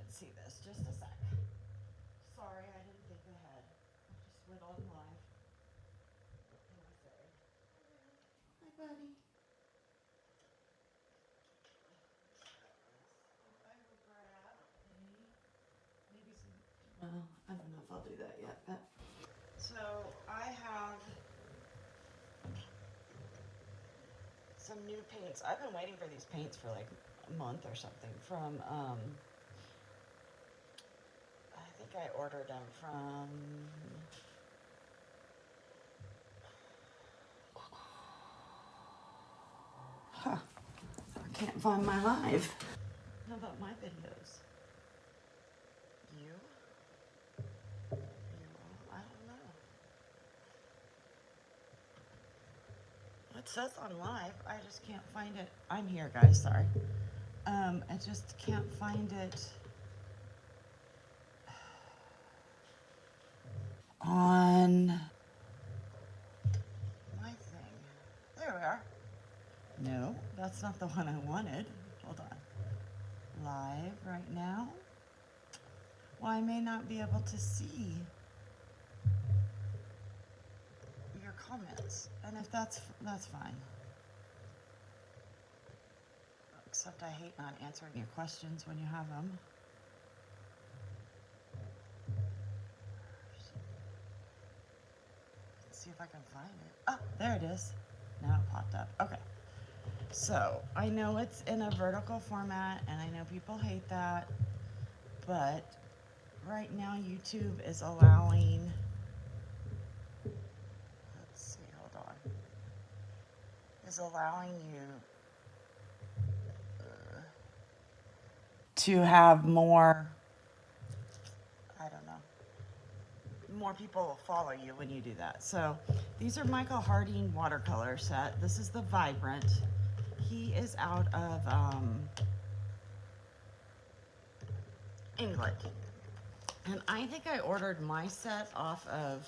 Let's see this, just a sec. Sorry, I didn't think ahead. I just went on live. What can I say? Hi, buddy. Maybe some. Well, I don't know if I'll do that yet, but. So I have some new paints. I've been waiting for these paints for like a month or something from, I think I ordered them from, huh, I can't find my live. How about my videos? You? I don't know. It says on live, I just can't find it. I'm here, guys, sorry. I just can't find it on my thing. There we are. No, that's not the one I wanted. Hold on. Live right now. Well, I may not be able to see your comments, and if that's fine. Except I hate not answering your questions when you have them. Let's see if I can find it. Oh, there it is. Now it popped up. Okay. So I know it's in a vertical format, and I know people hate that, but right now YouTube is allowing, let's see, hold on, is allowing you to have more, I don't know, more people will follow you when you do that. So these are Michael Harding watercolor set. This is the Vibrant. He is out of England. And I think I ordered my set off of,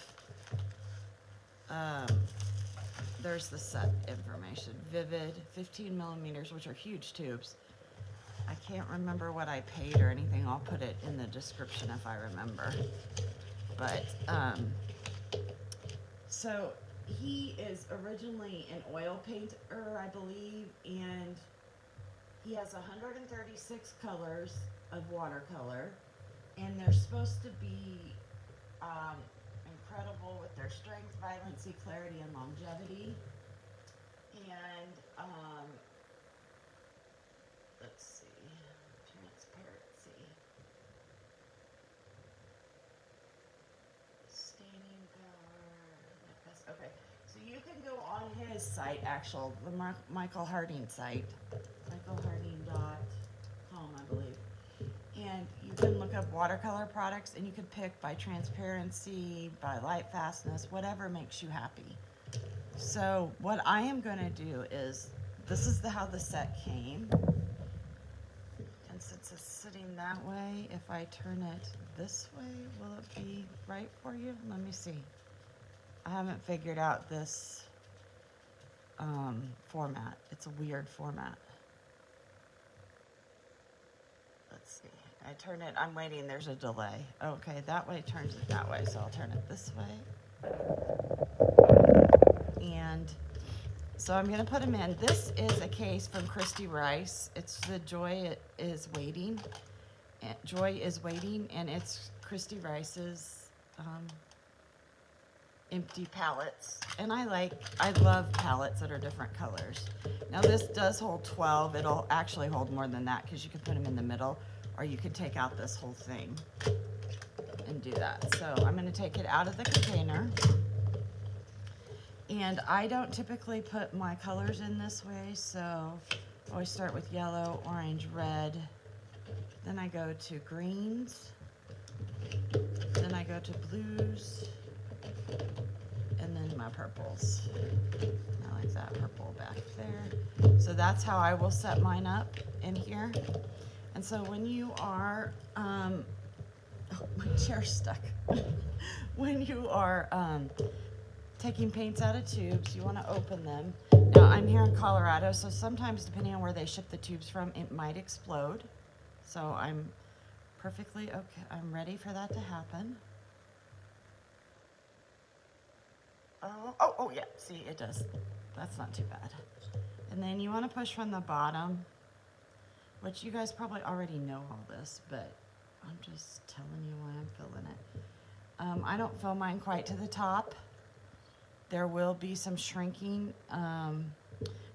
there's the set information, Vivid, 15 millimeters, which are huge tubes. I can't remember what I paid or anything. I'll put it in the description if I remember. But, so he is originally an oil painter, I believe, and he has 136 colors of watercolor, and they're supposed to be incredible with their strength, vibrancy, clarity, and longevity. And let's see, transparency, staining power. Okay, so you can go on his site, the Michael Harding site, michaelharding.com, I believe. And you can look up watercolor products, and you can pick by transparency, by light fastness, whatever makes you happy. So what I am going to do is, this is how the set came. And since it's sitting that way, if I turn it this way, will it be right for you? Let me see. I haven't figured out this format. It's a weird format. Let's see. I turn it, I'm waiting, there's a delay. Okay, that way turns it that way, so I'll turn it this way. And so I'm gonna put them in. This is a case from Christy Rice. It's the Joy is Waiting. Joy is Waiting, and it's Christy Rice's empty palettes. And I love palettes that are different colors. Now this does hold 12. It'll actually hold more than that because you can put them in the middle, or you could take out this whole thing and do that. So I'm gonna take it out of the container. And I don't typically put my colors in this way, so I always start with yellow, orange, red. Then I go to greens. Then I go to blues. And then my purples. I like that purple back there. So that's how I will set mine up in here. And so when you are, oh, my chair's stuck. When you are taking paints out of tubes, you want to open them. Now I'm here in Colorado, so sometimes depending on where they ship the tubes from, it might explode. So I'm perfectly okay. I'm ready for that to happen. Oh, yeah, see, it does. That's not too bad. And then you want to push from the bottom, which you guys probably already know all this, but I'm just telling you why I'm filling it. I don't fill mine quite to the top. There will be some shrinking.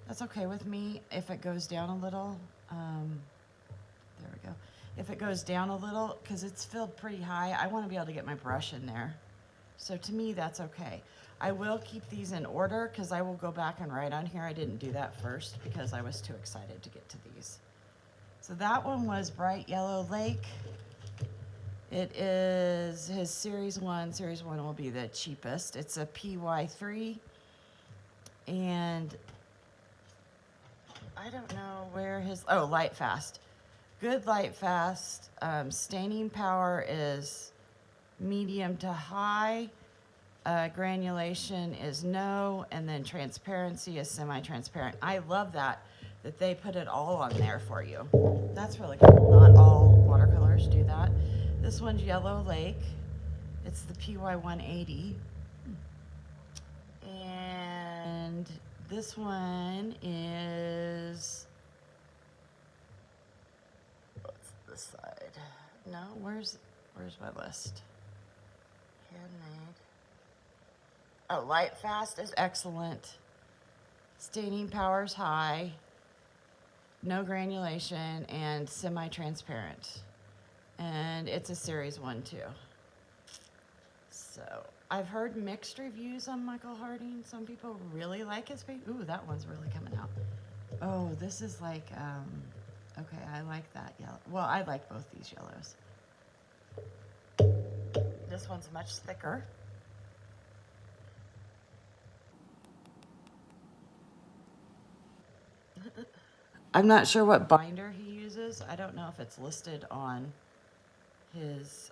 That's okay with me if it goes down a little. There we go. If it goes down a little, because it's filled pretty high, I want to be able to get my brush in there. So to me, that's okay. I will keep these in order because I will go back and write on here. I didn't do that first because I was too excited to get to these. So that one was Bright Yellow Lake. It is his Series 1. Series 1 will be the cheapest. It's a PY3. And I don't know where his, oh, Light Fast. Good Light Fast. Staining power is medium to high. Granulation is no, and then transparency is semi-transparent. I love that they put it all on there for you. That's really cool. Not all watercolors do that. This one's Yellow Lake. It's the PY180. And this one is, what's this side? No, where's my list? Handmade. Oh, Light Fast is excellent. Staining power is high. No granulation and semi-transparent. And it's a Series 1 too. So I've heard mixed reviews on Michael Harding. Some people really like his paint. Ooh, that one's really coming out. Oh, this is like, okay, I like that yellow. Well, I like both these yellows. This one's much thicker. I'm not sure what binder he uses. I don't know if it's listed on his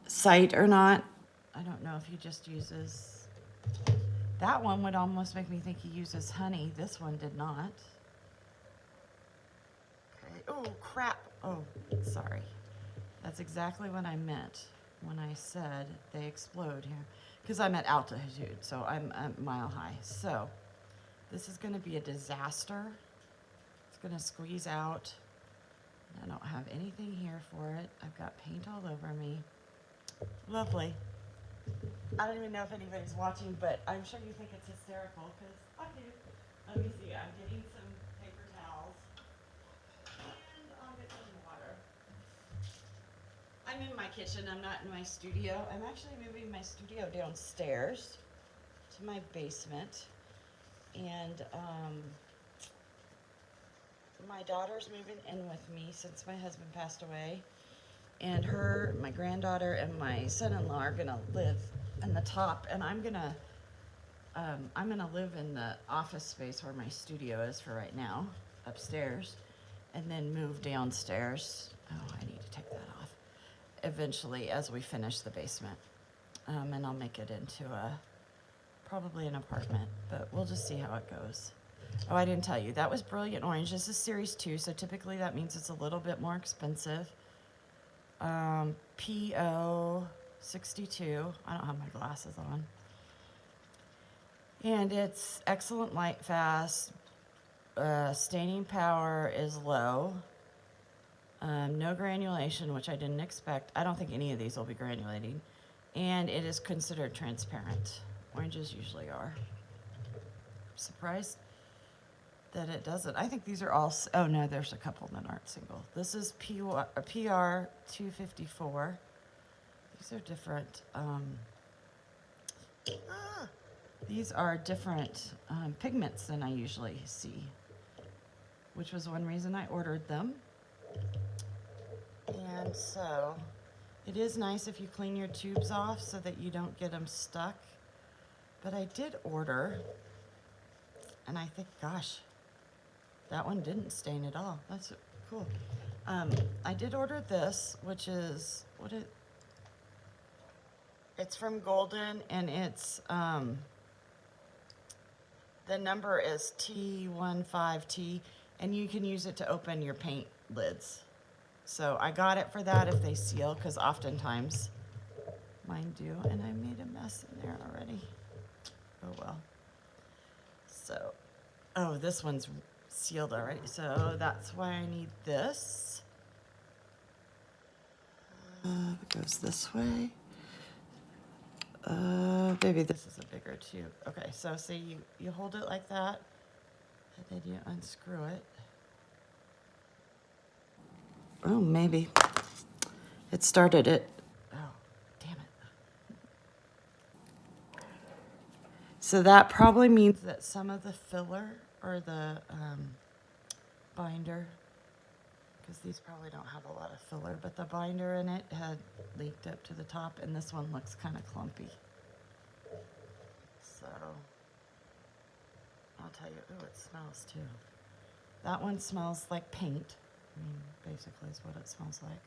site or not. I don't know if he just uses, that one would almost make me think he uses honey. This one did not. Okay. Oh, crap. Oh, sorry. That's exactly what I meant when I said they explode here. Because I'm at altitude, so I'm mile high. So this is going to be a disaster. It's going to squeeze out. I don't have anything here for it. I've got paint all over me. Lovely. I don't even know if anybody's watching, but I'm sure you think it's hysterical because I do. Let me see. I'm getting some paper towels. And I'll get some water. I'm in my kitchen. I'm not in my studio. I'm actually moving my studio downstairs to my basement. And my daughter's moving in with me since my husband passed away. And my granddaughter and my son-in-law are gonna live in the top, and I'm gonna live in the office space where my studio is for right now, upstairs, and then move downstairs. Oh, I need to take that off. Eventually, as we finish the basement, and I'll make it into probably an apartment, but we'll just see how it goes. Oh, I didn't tell you, that was Brilliant Orange. This is Series 2, so typically that means it's a little bit more expensive. PO 62. I don't have my glasses on. And it's excellent light fast. Staining power is low. No granulation, which I didn't expect. I don't think any of these will be granulating. And it is considered transparent. Oranges usually are. Surprised that it doesn't. I think these are all, oh no, there's a couple that aren't single. This is PR 254. These are different, these are different pigments than I usually see, which was one reason I ordered them. And so it is nice if you clean your tubes off so that you don't get them stuck. But I did order, and I think, gosh, that one didn't stain at all. That's cool. I did order this, which is, it's from Golden, and it's, the number is T15T, and you can use it to open your paint lids. So I got it for that if they seal, because oftentimes mine do, and I made a mess in there already. Oh well. So, oh, this one's sealed already, so that's why I need this. It goes this way. Maybe this is a bigger tube. Okay, so see, you hold it like that, and then you unscrew it. Oh, maybe. It started it. Oh, damn it. So that probably means that some of the filler or the binder, because these probably don't have a lot of filler, but the binder in it had leaked up to the top, and this one looks kind of clumpy. So I'll tell you, oh, it smells too. That one smells like paint. I mean, basically is what it smells like.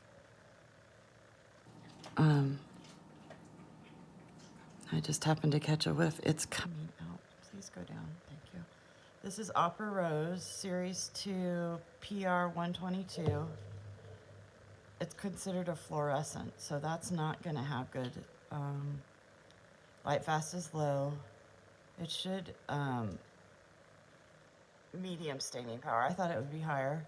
I just happened to catch a whiff. It's coming out. Please go down. Thank you. This is Opera Rose, Series 2, PR 122. It's considered a fluorescent, so that's not going to have good. Light fast is low. It should medium staining power. I thought it would be higher.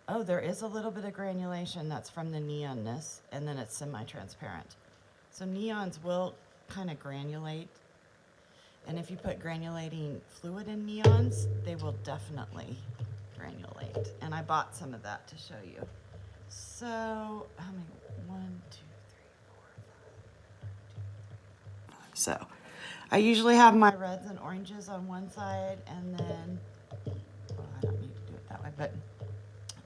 Oh, there is a little bit of granulation. That's from the neonness, and then it's semi-transparent. So neons will kind of granulate, and if you put granulating fluid in neons, they will definitely granulate. And I bought some of that to show you. So, how many? 1, 2, 3, 4, 5. So, I usually have my reds and oranges on one side, and then, well, I don't need to do it that way, but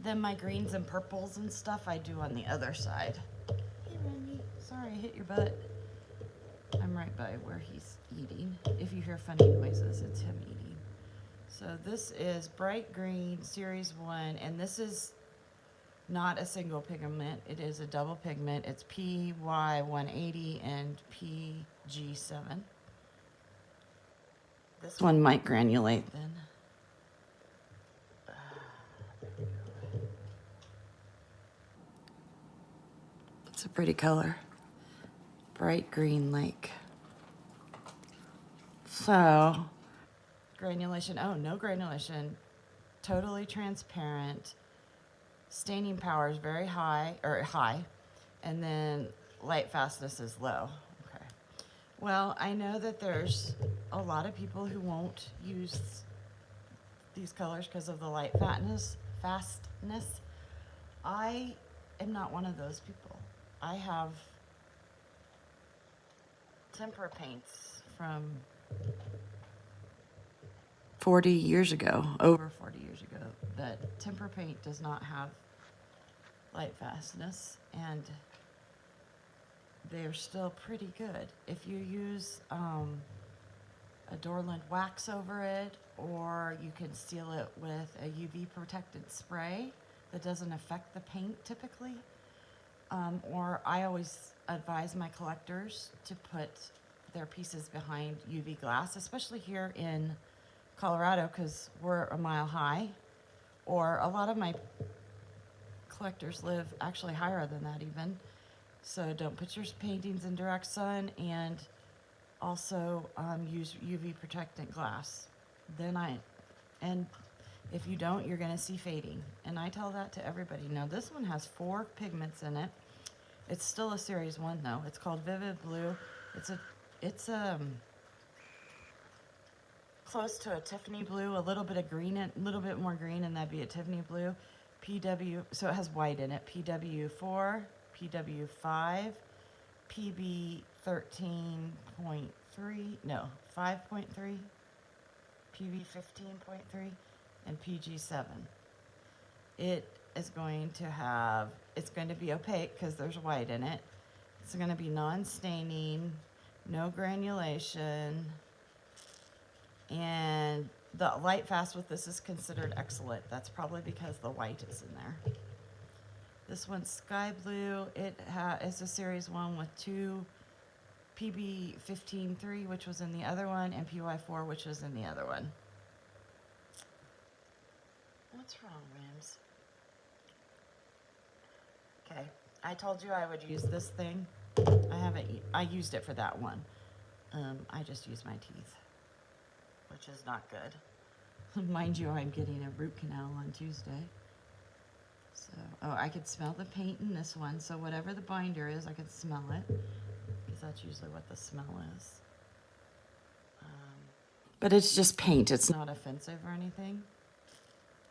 then my greens and purples and stuff I do on the other side. Hey, Randy, sorry I hit your butt. I'm right by where he's eating. If you hear funny noises, it's him eating. So this is bright green, Series 1, and this is not a single pigment. It is a double pigment. It's PY180 and PG7. This one might granulate then. It's a pretty color. Bright green lake. So, granulation, oh, no granulation. Totally transparent. Staining power is very high, and then light fastness is low. Okay. Well, I know that there's a lot of people who won't use these colors because of the light fastness. I am not one of those people. I have tempera paints from 40 years ago, over 40 years ago, that tempera paint does not have light fastness, and they're still pretty good. If you use a Dorland wax over it, or you can seal it with a UV protectant spray that doesn't affect the paint typically, or I always advise my collectors to put their pieces behind UV glass, especially here in Colorado because we're a mile high, or a lot of my collectors live actually higher than that even. So don't put your paintings in direct sun, and also use UV protectant glass. And if you don't, you're gonna see fading. And I tell that to everybody. Now this one has 4 pigments in it. It's still a Series 1 though. It's called Vivid Blue. It's close to a Tiffany blue, a little bit of green, a little bit more green, and that'd be a Tiffany blue. PW, so it has white in it. PW4, PW5, PB 13.3, no, 5.3, PB 15.3, and PG7. It is going to have, it's going to be opaque because there's white in it. It's going to be non-staining, no granulation, and the light fast with this is considered excellent. That's probably because the white is in there. This one's sky blue. It is a Series 1 with 2 PB 15.3, which was in the other one, and PY4, which was in the other one. What's wrong, Rams? Okay, I told you I would use this thing. I used it for that one. I just used my teeth, which is not good. Mind you, I'm getting a root canal on Tuesday. So, oh, I could smell the paint in this one, so whatever the binder is, I could smell it, because that's usually what the smell is. But it's just paint. It's not offensive or anything,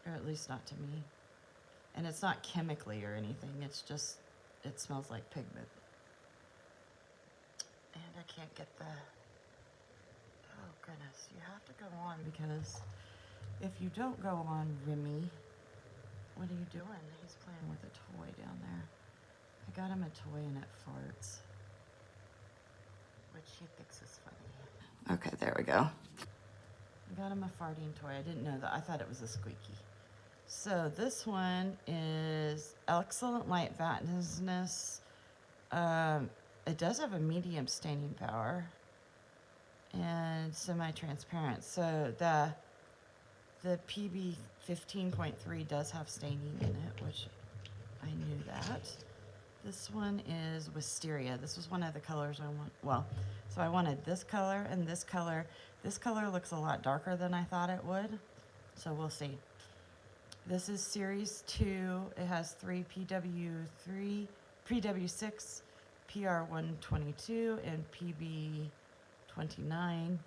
or at least not to me. And it's not chemically or anything. It's just, it smells like pigment. And I can't get the, oh goodness, you have to go on, because if you don't go on, Remy, what are you doing? He's playing with a toy down there. I got him a toy and it farts, which he thinks is funny. Okay, there we go. I got him a farting toy. I didn't know that. I thought it was a squeaky. So this one is Excellent Light Fatness. It does have a medium staining power and semi-transparent. So the PB 15.3 does have staining in it, which I knew that. This one is Wisteria. This was one of the colors I want. Well, so I wanted this color and this color. This color looks a lot darker than I thought it would, so we'll see. This is Series 2. It has 3 PW3, PW6, PR122, and PB29.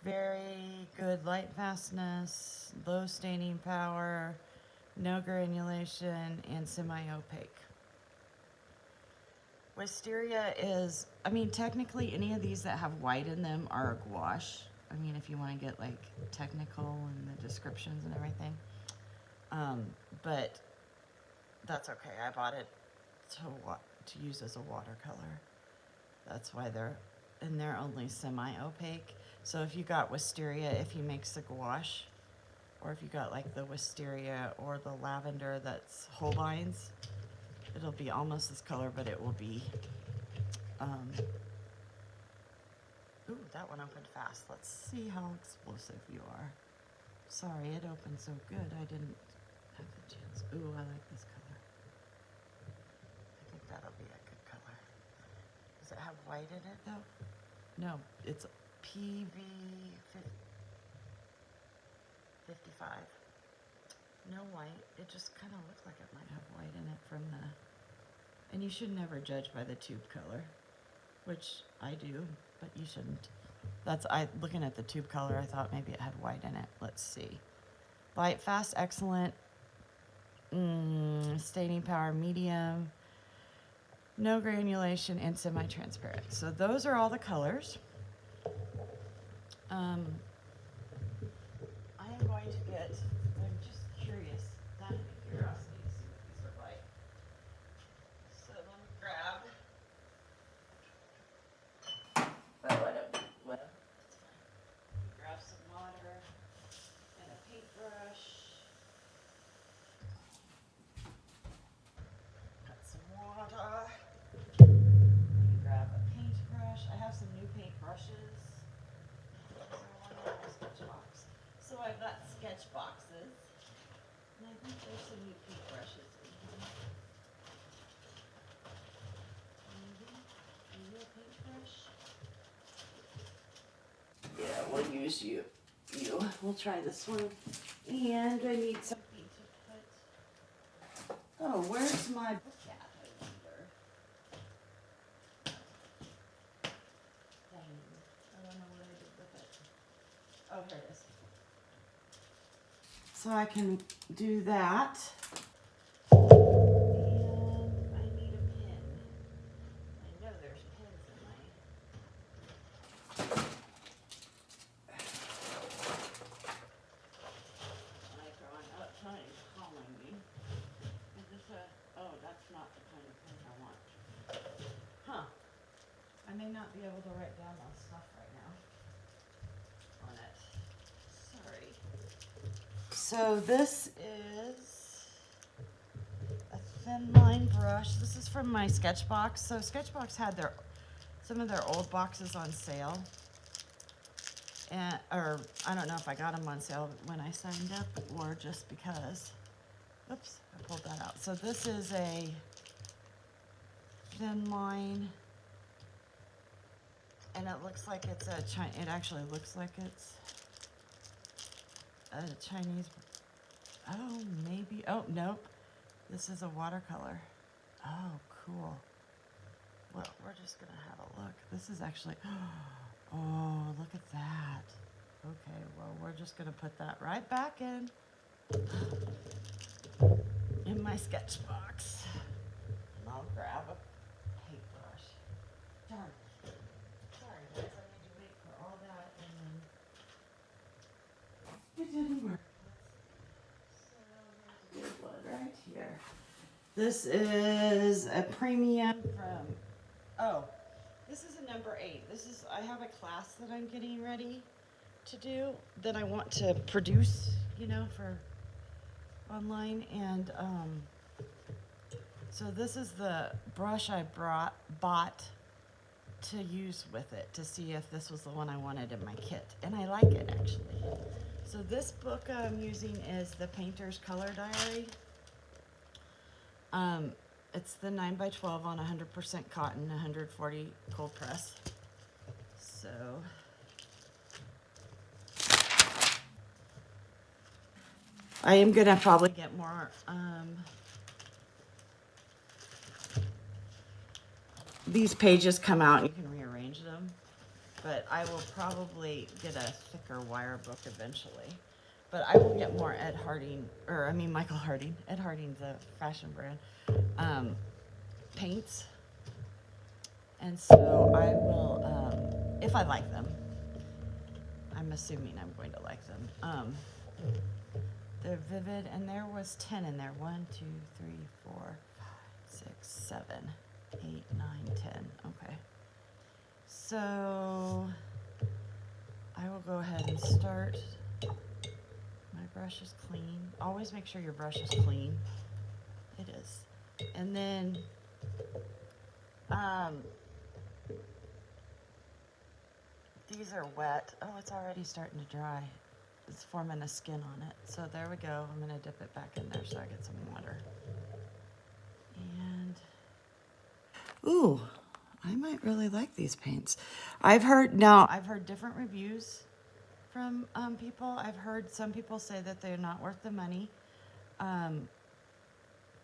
Very good light fastness, low staining power, no granulation, and semi-opaque. Wisteria is, I mean, technically any of these that have white in them are a gouache. I mean, if you want to get like technical in the descriptions and everything. But that's okay. I bought it to use as a watercolor. That's why they're only semi-opaque. So if you got Wisteria, if he makes the gouache, or if you got like the Wisteria or the lavender that's Holbein's, it'll be almost this color, but it will be, ooh, that one opened fast. Let's see how explosive you are. Sorry, it opened so good, I didn't have the chance. Ooh, I like this color. I think that'll be a good color. Does it have white in it though? No, it's PV 55. No white. It just kind of looks like it might have white in it from the... And you should never judge by the tube color, which I do, but you shouldn't. Looking at the tube color, I thought maybe it had white in it. Let's see. Light, fast, excellent. Staining power, medium. No granulation, and semi-transparent. So those are all the colors. I am going to get, I'm just curious, out of curiosity to see what these are like. So let me grab, grab some water and a paintbrush. Got some water. Let me grab a paintbrush. I have some new paintbrushes. So I've got sketch boxes, and I think there's some new paintbrushes in here. Maybe a real paintbrush. Yeah, we'll use you. We'll try this one. And I need something to put. Oh, where's my book at? I wonder. Dang, I don't know what I did with it. Oh, here it is. So I can do that. And I need a pen. I know there's pens in my... Like on out time calling me. Is this a... Oh, that's not the kind of pen I want. Huh. I may not be able to write down my stuff right now on it. Sorry. So this is a thin line brush. This is from my Sketchbox. So Sketchbox had some of their old boxes on sale. Or I don't know if I got them on sale when I signed up or just because. Oops, I pulled that out. So this is a thin line, and it looks like it's it actually looks like it's a Chinese, oh, maybe, oh, nope. This is a watercolor. Oh, cool. Well, we're just gonna have a look. This is actually, oh, look at that. Okay, well, we're just gonna put that right back in my sketch box. And I'll grab a paintbrush. Darn. Sorry, guys, I made you wait for all that, and then it didn't work. So here's a good one right here. This is a premium from, oh, this is a number 8. I have a class that I'm getting ready to do that I want to produce, for online. And so this is the brush I bought to use with it to see if this was the one I wanted in my kit. And I like it, actually. So this book I'm using is The Painter's Color Diary. It's the 9x12 on 100% cotton, 140 cold press. So I am gonna probably get more these pages come out and you can rearrange them, but I will probably get a thicker wire book eventually. But I will get more Michael Harding. Ed Harding's a fashion brand. Paints. And so I will, if I like them, I'm assuming I'm going to like them. They're vivid, and there was 10 in there. 1, 2, 3, 4, 5, 6, 7, 8, 9, 10. Okay. So I will go ahead and start. My brush is clean. Always make sure your brush is clean. It is. And then these are wet. Oh, it's already starting to dry. It's forming a skin on it. So there we go. I'm going to dip it back in there so I get some water. And, ooh, I might really like these paints. I've heard different reviews from people. I've heard some people say that they're not worth the money.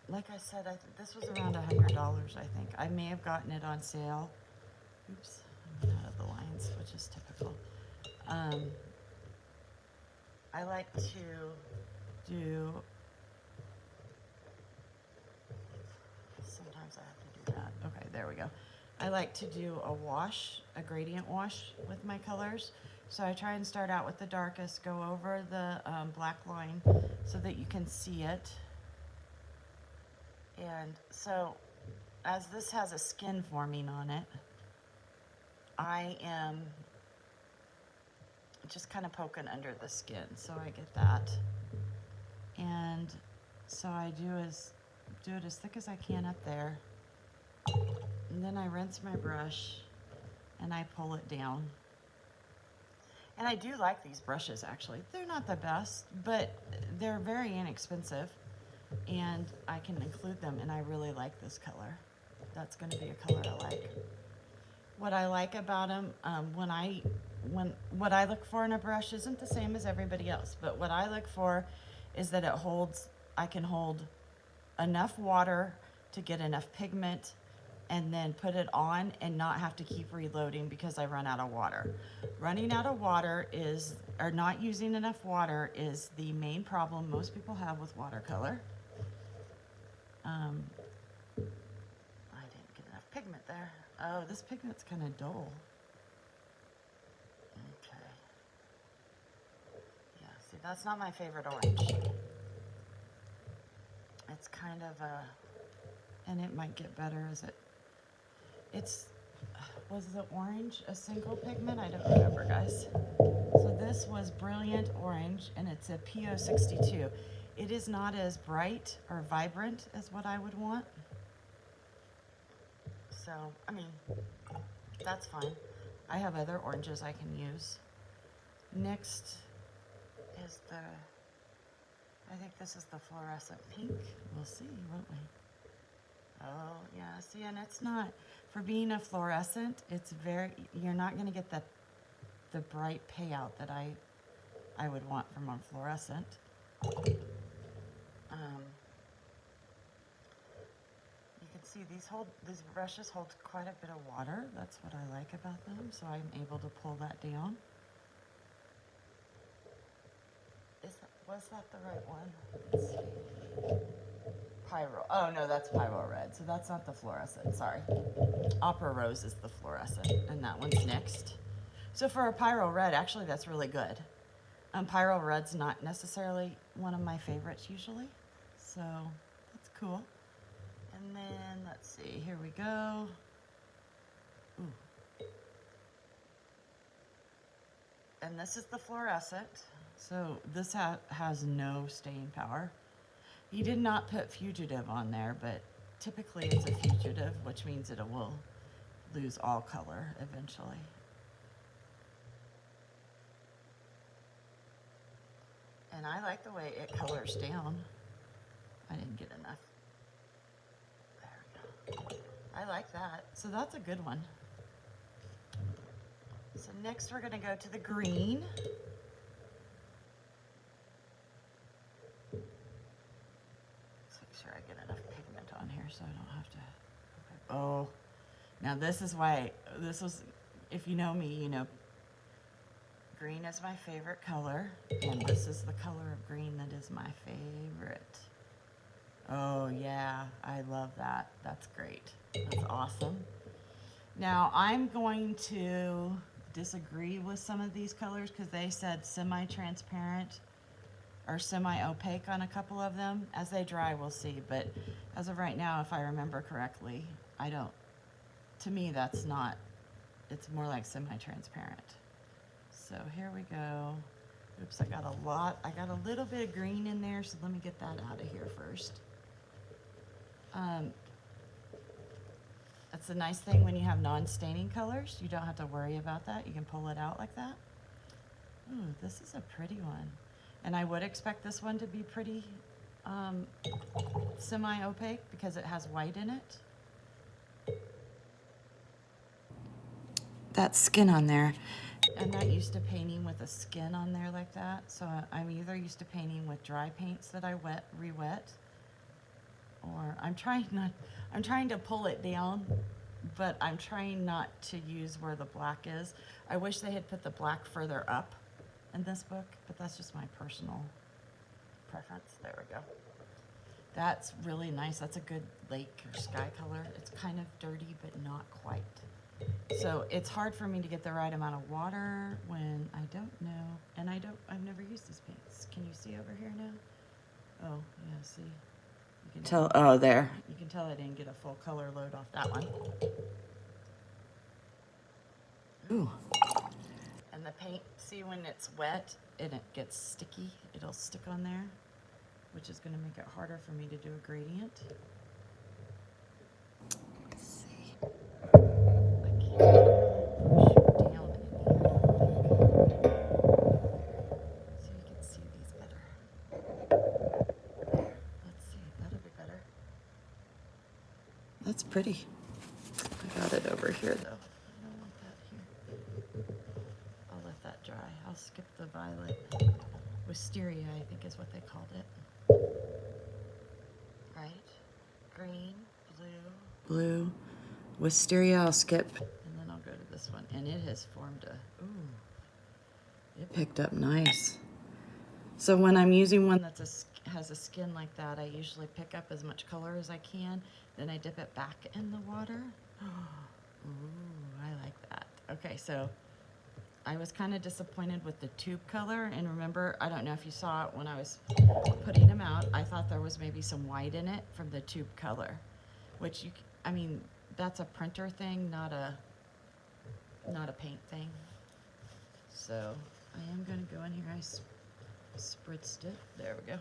Like I said, this was around $100, I think. I may have gotten it on sale. Oops, I'm out of the lines, which is typical. I like to do, sometimes I have to do that. Okay, there we go. I like to do a gradient wash with my colors. So I try and start out with the darkest, go over the black line so that you can see it. And so as this has a skin forming on it, I am just kind of poking under the skin, so I get that. And so I do it as thick as I can up there. And then I rinse my brush and I pull it down. And I do like these brushes, actually. They're not the best, but they're very inexpensive. And I can include them, and I really like this color. That's going to be a color I like. What I like about them, what I look for in a brush isn't the same as everybody else, but what I look for is that I can hold enough water to get enough pigment and then put it on and not have to keep reloading because I run out of water. Running out of water or not using enough water is the main problem most people have with watercolor. I didn't get enough pigment there. Oh, this pigment's kind of dull. Okay. Yeah, see, that's not my favorite orange. It's kind of and it might get better as was the orange a single pigment? I don't remember, guys. So this was Brilliant Orange, and it's a PO62. It is not as bright or vibrant as what I would want. So, I mean, that's fine. I have other oranges I can use. Next is I think this is the fluorescent pink. We'll see, won't we? Oh, yeah, see, and it's not, for being a fluorescent, it's very, you're not gonna get the bright payout that I would want from a fluorescent. You can see these brushes hold quite a bit of water. That's what I like about them, so I'm able to pull that down. Was that the right one? Let's see. Pyro. Oh no, that's Pyro Red. So that's not the fluorescent. Sorry. Opera Rose is the fluorescent, and that one's next. So for a Pyro Red, actually, that's really good. Pyro Red's not necessarily one of my favorites usually, so that's cool. And then let's see. Here we go. Ooh. And this is the fluorescent. So this has no staying power. He did not put fugitive on there, but typically it's a fugitive, which means it will lose all color eventually. And I like the way it colors down. I didn't get enough. There we go. I like that. So that's a good one. So next we're gonna go to the green. Sure I get enough pigment on here so I don't have to. Okay. Oh, now this is why, if you know me, you know green is my favorite color, and this is the color of green that is my favorite. Oh yeah, I love that. That's great. That's awesome. Now I'm going to disagree with some of these colors because they said semi-transparent or semi-opaque on a couple of them. As they dry, we'll see. But as of right now, if I remember correctly, to me, that's not, it's more like semi-transparent. So here we go. Oops, I got a little bit of green in there, so let me get that out of here first. That's the nice thing when you have non-staining colors. You don't have to worry about that. You can pull it out like that. Ooh, this is a pretty one. And I would expect this one to be pretty semi-opaque because it has white in it. That skin on there. I'm not used to painting with a skin on there like that. So I'm either used to painting with dry paints that I re-wet, or I'm trying to pull it down, but I'm trying not to use where the black is. I wish they had put the black further up in this book, but that's just my personal preference. There we go. That's really nice. That's a good lake or sky color. It's kind of dirty, but not quite. So it's hard for me to get the right amount of water when I don't know, and I've never used these paints. Can you see over here now? Oh, yeah, see? You can tell, oh, there. You can tell I didn't get a full color load off that one. Ooh. And the paint, see when it's wet and it gets sticky, it'll stick on there, which is going to make it harder for me to do a gradient. Let's see. I can't push down in here. So you can see these better. Let's see, that'll be better. That's pretty. I got it over here though. Dry. I'll skip the violet. Wisteria, I think is what they called it. Right? Green, blue. Wisteria, I'll skip. And then I'll go to this one. And it has formed a, ooh. It picked up nice. So when I'm using one that has a skin like that, I usually pick up as much color as I can. Then I dip it back in the water. Ooh, I like that. Okay, so I was kind of disappointed with the tube color, and remember, I don't know if you saw it when I was putting them out, I thought there was maybe some white in it from the tube color, which I mean, that's a printer thing, not a paint thing. So I am going to go in here. I spritzed it. There we go.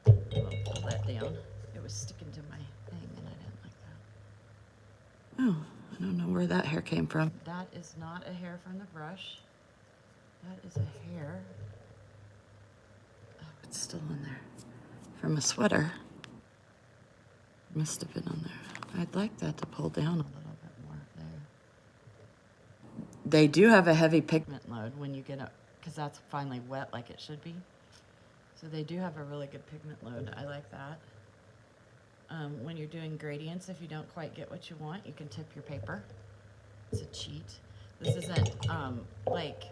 I'll pull that down. It was sticking to my thing, and I didn't like that. Oh, I don't know where that hair came from. That is not a hair from the brush. That is a hair. Oh, it's still in there. from a sweater. Must have been on there. I'd like that to pull down a little bit more there. They do have a heavy pigment load when you get it, because that's finally wet like it should be. So they do have a really good pigment load. I like that. When you're doing gradients, if you don't quite get what you want, you can tip your paper. It's a cheat. This isn't like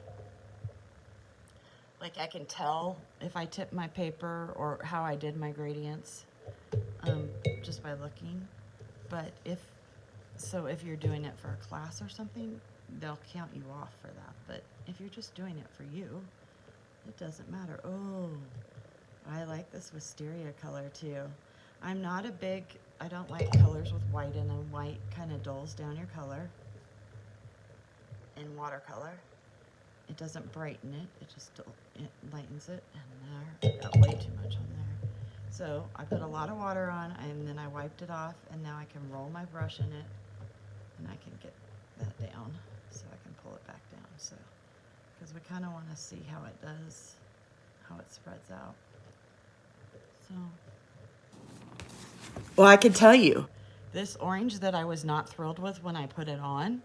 I can tell if I tip my paper or how I did my gradients just by looking. But if you're doing it for a class or something, they'll count you off for that. But if you're just doing it for you, it doesn't matter. Oh, I like this wisteria color too. I don't like colors with white in them. White kind of dulls down your color. In watercolor, it doesn't brighten it, it lightens it. And there, I got way too much on there. So I put a lot of water on, and then I wiped it off, and now I can roll my brush in it, and I can get that down, so I can pull it back down. So, because we kind of want to see how it does, how it spreads out. So, well, I can tell you, this orange that I was not thrilled with when I put it on,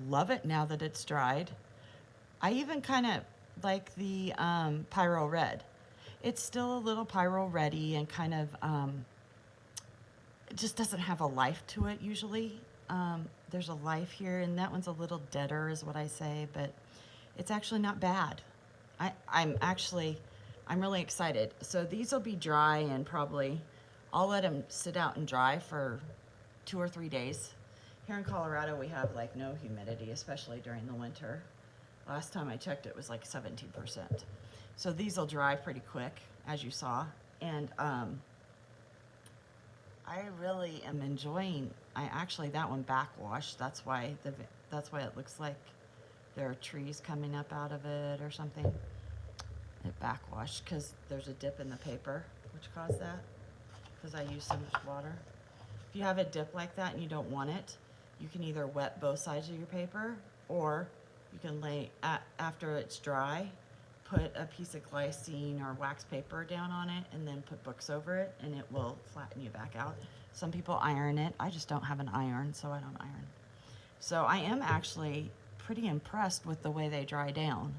love it now that it's dried. I even kind of like the Pyro Red. It's still a little Pyro Reddy and kind of, it just doesn't have a life to it usually. There's a life here, and that one's a little deader is what I say, but it's actually not bad. I'm really excited. So these will be dry, and probably I'll let them sit out and dry for 2 or 3 days. Here in Colorado, we have like no humidity, especially during the winter. Last time I checked, it was like 17%. So these will dry pretty quick, as you saw. And I really am enjoying, that one backwashed. That's why it looks like there are trees coming up out of it or something. It backwashed because there's a dip in the paper, which caused that, because I used so much water. If you have a dip like that and you don't want it, you can either wet both sides of your paper, or you can after it's dry, put a piece of glycine or wax paper down on it, and then put books over it, and it will flatten you back out. Some people iron it. I just don't have an iron, so I don't iron. So I am actually pretty impressed with the way they dry down.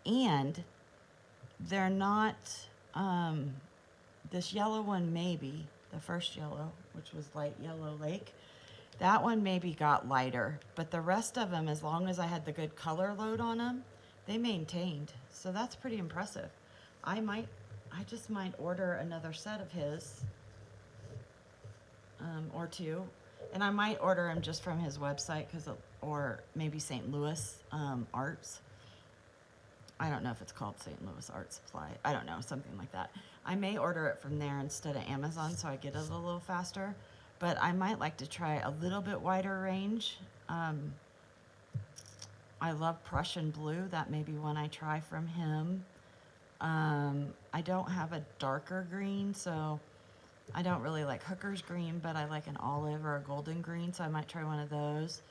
And they're not, this yellow one maybe, the first yellow, which was light yellow lake, that one maybe got lighter, but the rest of them, as long as I had the good color load on them, they maintained. So that's pretty impressive. I just might order another set of his, or 2, and I might order them just from his website, or maybe St. Louis Arts. I don't know if it's called St. Louis Art Supply. I don't know, something like that. I may order it from there instead of Amazon, so I get it a little faster. But I might like to try a little bit wider range. I love Prussian Blue. That may be one I try from him. I don't have a darker green, so I don't really like Hooker's green, but I like an olive or a golden green, so I might try one of those.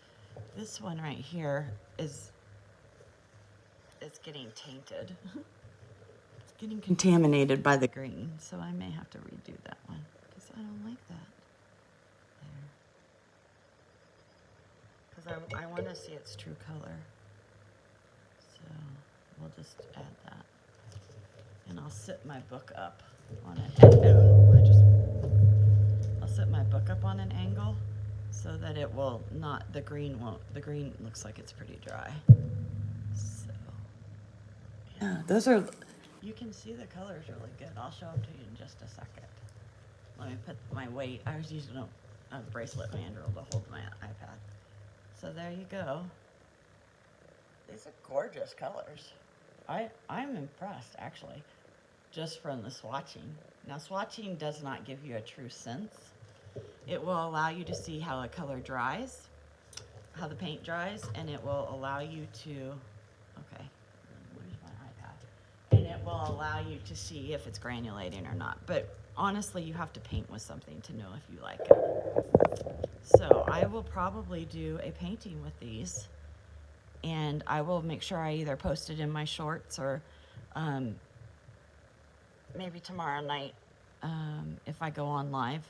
This one right here it's getting tainted. It's getting contaminated by the green, so I may have to redo that one, because I don't like that. Because I want to see its true color. So we'll just add that. And I'll sit my book up on it. I'll set my book up on an angle so that it will not, the green looks like it's pretty dry. So, yeah, those are, you can see the colors really good. I'll show them to you in just a second. Let me put my weight. I was using a bracelet mandrel to hold my iPad. So there you go. These are gorgeous colors. I'm impressed, actually, just from the swatching. Now, swatching does not give you a true sense. It will allow you to see how a color dries, how the paint dries, and it will allow you to, okay, where's my iPad? And it will allow you to see if it's granulating or not. But honestly, you have to paint with something to know if you like it. So I will probably do a painting with these, and I will make sure I either post it in my shorts or maybe tomorrow night if I go on live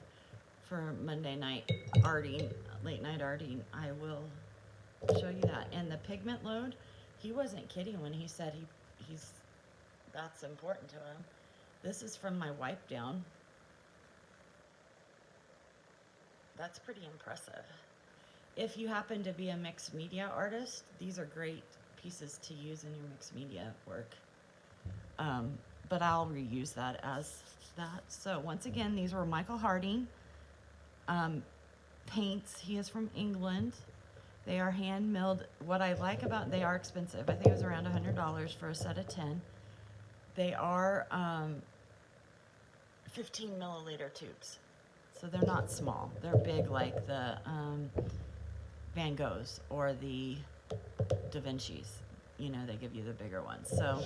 for Monday night arting, late night arting, I will show you that. And the pigment load, he wasn't kidding when he said he's that's important to him. This is from my wipe down. That's pretty impressive. If you happen to be a mixed media artist, these are great pieces to use in your mixed media work. But I'll reuse that as that. So once again, these were Michael Harding paints. He is from England. They are hand milled. What I like about, they are expensive. I think it was around $100 for a set of 10. They are 15 milliliter tubes. So they're not small. They're big like the Van Goghs or the Da Vinci's. You know, they give you the bigger ones. So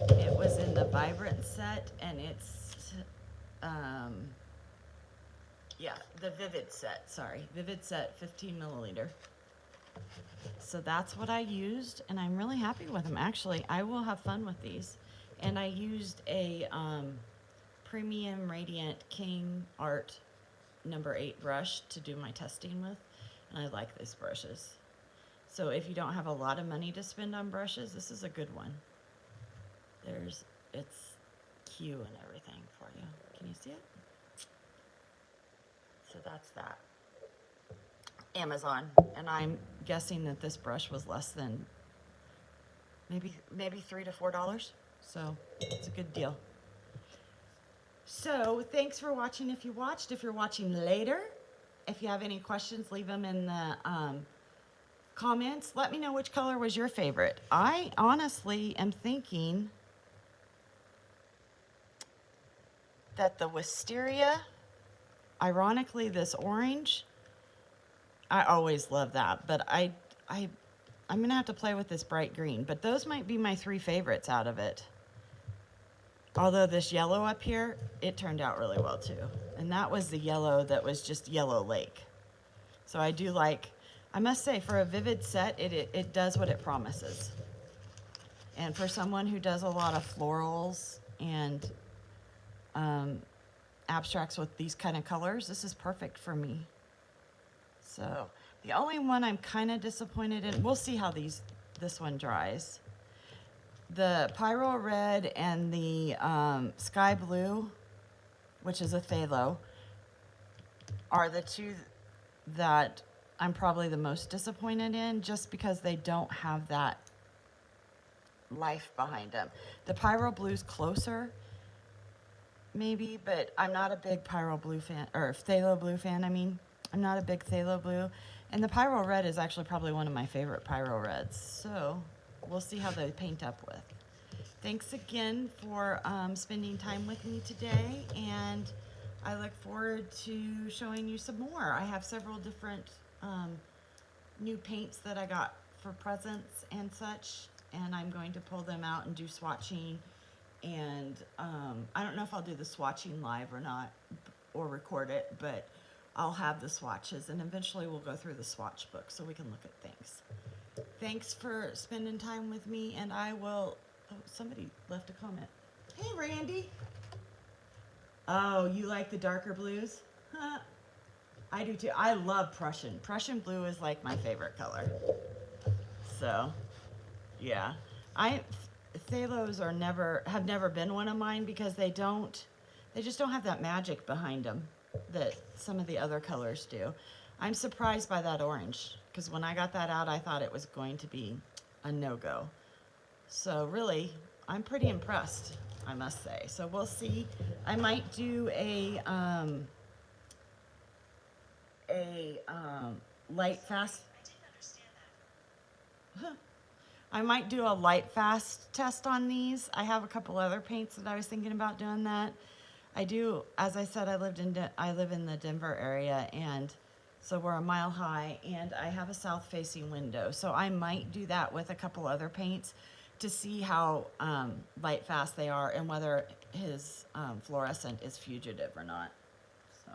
it was in the Vibrant set, and it's, yeah, the Vivid set, sorry. Vivid set, 15 milliliter. So that's what I used, and I'm really happy with them. Actually, I will have fun with these. And I used a Premium Radiant King Art number 8 brush to do my testing with, and I like these brushes. So if you don't have a lot of money to spend on brushes, this is a good one. It's Q and everything for you. Can you see it? So that's that. Amazon, and I'm guessing that this brush was less than maybe $3 to $4. So it's a good deal. So thanks for watching if you watched. If you're watching later, if you have any questions, leave them in the comments. Let me know which color was your favorite. I honestly am thinking that the Wisteria, ironically this orange, I always love that, but I'm gonna have to play with this bright green, but those might be my 3 favorites out of it. Although this yellow up here, it turned out really well too. And that was the yellow that was just Yellow Lake. So I do like, I must say, for a Vivid set, it does what it promises. And for someone who does a lot of florals and abstracts with these kind of colors, this is perfect for me. So the only one I'm kind of disappointed in, we'll see how this one dries. The Pyro Red and the Sky Blue, which is a phthalo, are the 2 that I'm probably the most disappointed in, just because they don't have that life behind them. The Pyro Blue's closer, maybe, but I'm not a big Pyro Blue fan, or Phthalo Blue fan, I mean. I'm not a big Phthalo Blue. And the Pyro Red is actually probably one of my favorite Pyro Reds. So we'll see how they paint up with. Thanks again for spending time with me today, and I look forward to showing you some more. I have several different new paints that I got for presents and such, and I'm going to pull them out and do swatching. And I don't know if I'll do the swatching live or not, or record it, but I'll have the swatches, and eventually we'll go through the swatch book so we can look at things. Thanks for spending time with me, and I will, oh, somebody left a comment. Hey, Randy. Oh, you like the darker blues? Huh. I do too. I love Prussian. Prussian blue is like my favorite color. So, yeah. Phthalos have never been one of mine because they just don't have that magic behind them that some of the other colors do. I'm surprised by that orange, because when I got that out, I thought it was going to be a no-go. So really, I'm pretty impressed, I must say. So we'll see. I might do a light fast. I didn't understand that. I might do a light fast test on these. I have a couple other paints that I was thinking about doing that. I do, as I said, I live in the Denver area, and so we're a mile high, and I have a south-facing window. So I might do that with a couple other paints to see how light fast they are and whether his fluorescent is fugitive or not. So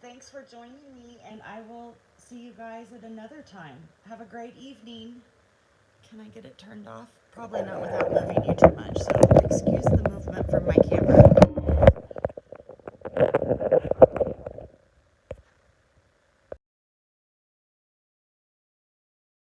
thanks for joining me, and I will see you guys at another time. Have a great evening. Can I get it turned off? Probably not without moving you too much, so excuse the movement. movement from my camera.